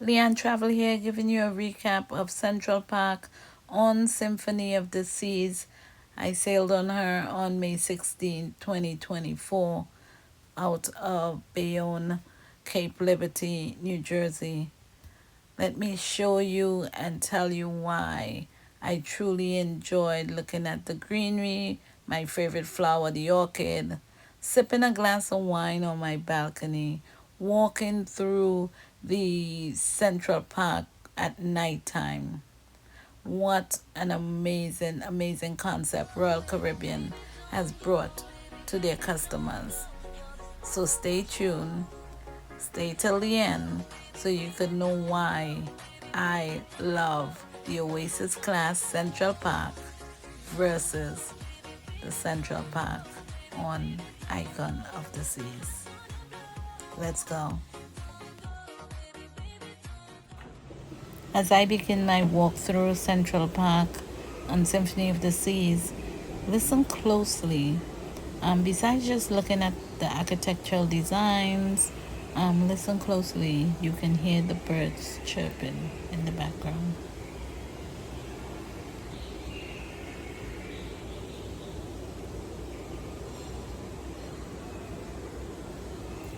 Leanntravel here, giving you a recap of Central Park on Symphony of the Seas. I sailed on her on May 16, 2024, out of Bayonne, Cape Liberty, New Jersey. Let me show you and tell you why I truly enjoyed looking at the greenery, my favorite flower, the orchid, sipping a glass of wine on my balcony, walking through the Central Park at nighttime. What an amazing, amazing concept Royal Caribbean has brought to their customers. So stay tuned, stay till the end so you could know why I love the Oasis class Central Park versus the Central Park on Icon of the Seas. Let's go. As I begin my walk through Central Park on Symphony of the Seas, listen closely. Besides just looking at the architectural designs, listen closely. You can hear the birds chirping in the background.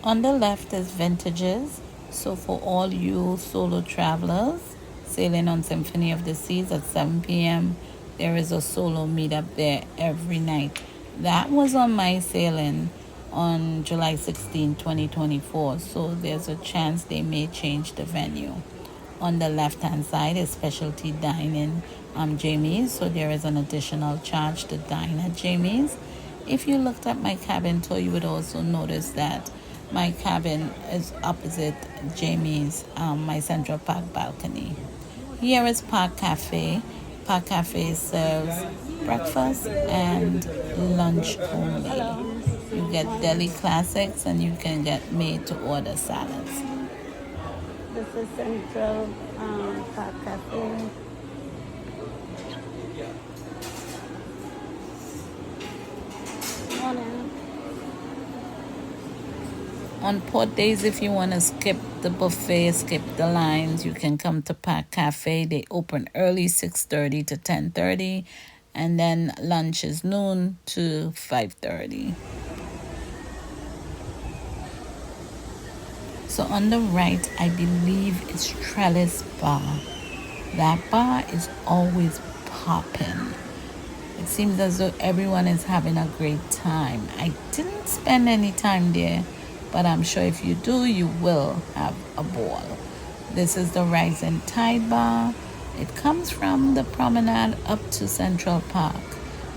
On the left is vintages. So for all you solo travelers sailing on Symphony of the Seas at 7 p.m., there is a solo meetup there every night. That was on my sailing on July 16, 2024. So there's a chance they may change the venue. On the left-hand side is specialty dining, Jamie's. So there is an additional charge to dine at Jamie's. If you looked at my cabin tour, you would also notice that my cabin is opposite Jamie's, my Central Park balcony. Here is Park Cafe. Park Cafe serves breakfast and lunch only. You get deli classics and you can get made to order salads. This is Central Park Cafe. Morning. On port days, if you want to skip the buffet, skip the lines, you can come to Park Cafe. They open early, 6:30 to 10:30, and then lunch is noon to 5:30. So on the right, I believe it's Trellis Bar. That bar is always popping. It seems as though everyone is having a great time. I didn't spend any time there, but I'm sure if you do, you will have a ball. This is the Rising Tide Bar. It comes from the promenade up to Central Park.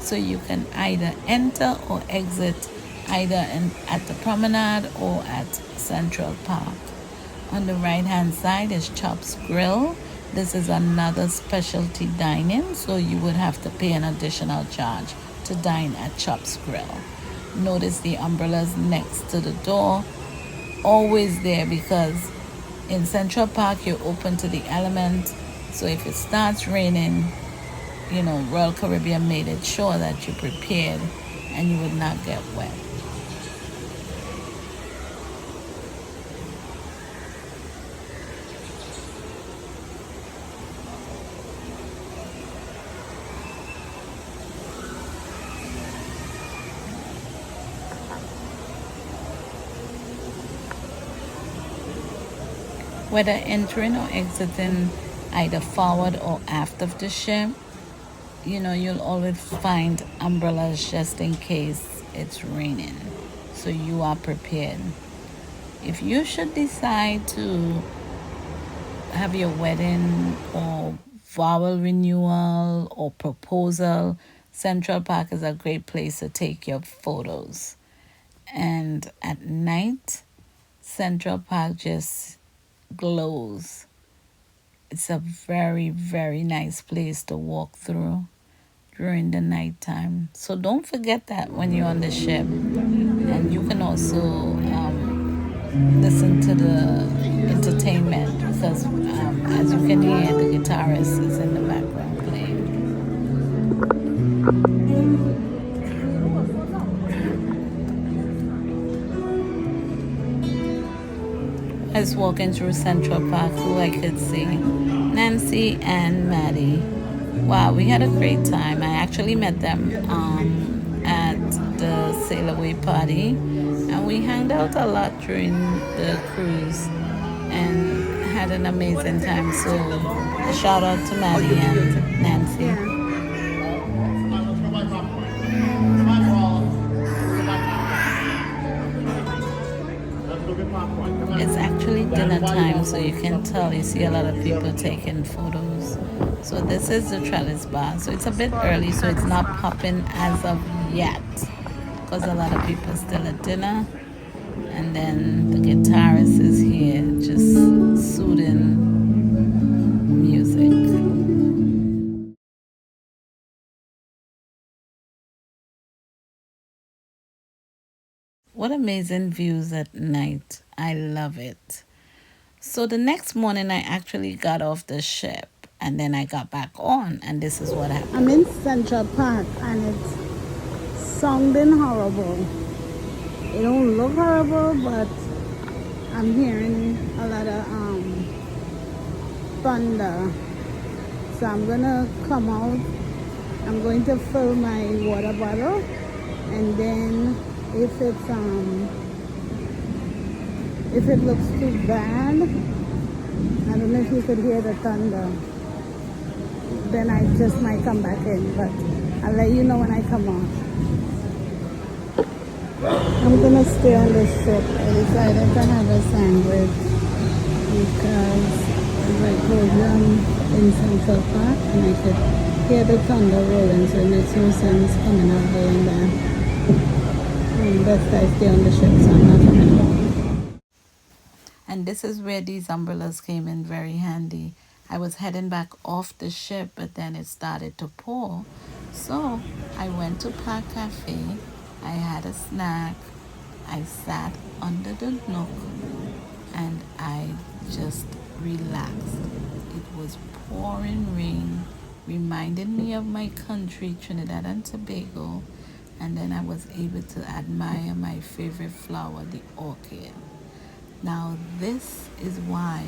So you can either enter or exit either at the promenade or at Central Park. On the right-hand side is Chops Grill. This is another specialty dining, so you would have to pay an additional charge to dine at Chops Grill. Notice the umbrellas next to the door, always there, because in Central Park you're open to the elements. So if it starts raining, Royal Caribbean made it sure that you're prepared and you would not get wet. Whether entering or exiting either forward or aft of the ship, you'll always find umbrellas just in case it's raining. So you are prepared. If you should decide to have your wedding or vow renewal or proposal, Central Park is a great place to take your photos. And at night, Central Park just glows. It's a very, very nice place to walk through during the nighttime. So don't forget that when you're on the ship. And you can also listen to the entertainment because as you can hear, the guitarist is in the background playing. was walking through Central Park, who I could see, Nancy and Maddie. Wow, we had a great time. I actually met them at the sail away party, and we hung out a lot during the cruise and had an amazing time. So, a shout out to Maddie and Nancy. It's actually dinner time, so you can tell you see a lot of people taking photos. So this is the trellis bar. So it's a bit early, so it's not popping as of yet, because a lot of people still at dinner. And then the guitarist is here, just soothing music. What amazing views at night. I love it. So the next morning, I actually got off the ship and then I got back on, and this is what happened. I'm in Central Park and it's sounding horrible. It don't look horrible, but I'm hearing a lot of thunder. So I'm gonna come out. I'm going to fill my water bottle, and then if it looks too bad, I don't know if you could hear the thunder, then I just might come back in, but I'll let you know when I come out. I'm gonna stay on the ship. I decided to have a sandwich because as I told you, I'm in Central Park and I could hear the thunder rolling, so it makes no sense coming out going there. Best I stay on the ship, so I'm not coming out. And this is where these umbrellas came in very handy. I was heading back off the ship, but then it started to pour. So I went to Park Cafe. I had a snack. I sat under the nook and I just relaxed. It was pouring rain, reminding me of my country, Trinidad and Tobago. And then I was able to admire my favorite flower, the orchid. Now, this is why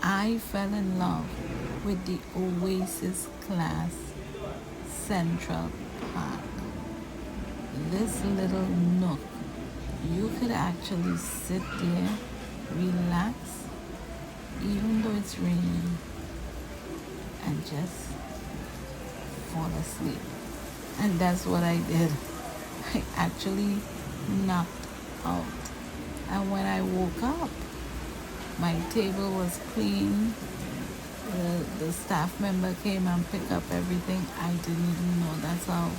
I fell in love with the Oasis class Central Park. This little nook, you could actually sit there, relax, even though it's raining, and just fall asleep. And that's what I did. I actually knocked out. And when I woke up, my table was clean. The staff member came and picked up everything. I didn't even know. That's how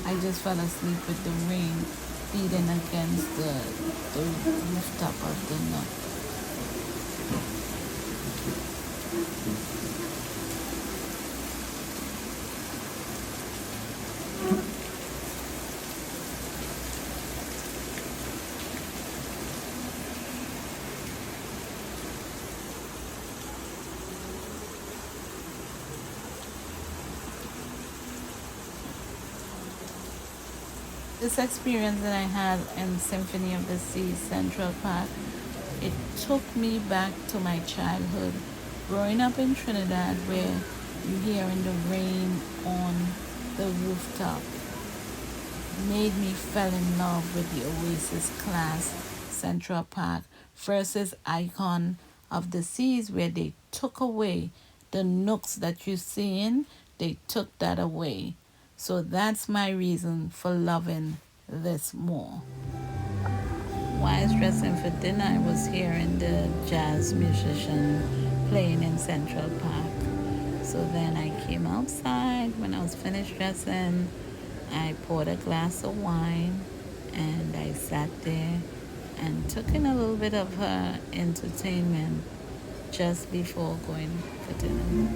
I just fell asleep with the rain beating against the rooftop of the nook. This experience that I had in Symphony of the Sea Central Park, it took me back to my childhood, growing up in Trinidad, where you hearing the rain on the rooftop made me fell in love with the Oasis class Central Park versus Icon of the Seas, where they took away the nooks that you see in, they took that away. So that's my reason for loving this more. While I was dressing for dinner, I was hearing the jazz musician playing in Central Park. So then I came outside. When I was finished dressing, I poured a glass of wine and I sat there and took in a little bit of her entertainment just before going for dinner.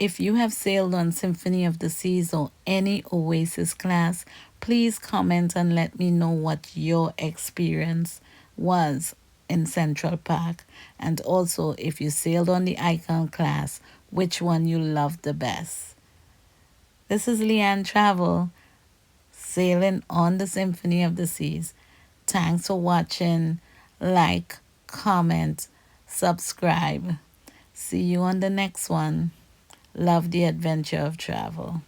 If you have sailed on Symphony of the Seas or any Oasis class, please comment and let me know what your experience was in Central Park. And also, if you sailed on the Icon class, which one you loved the best. This is Leanne Travel, sailing on the Symphony of the Seas. Thanks for watching. Like, comment, subscribe. See you on the next one. Love the adventure of travel.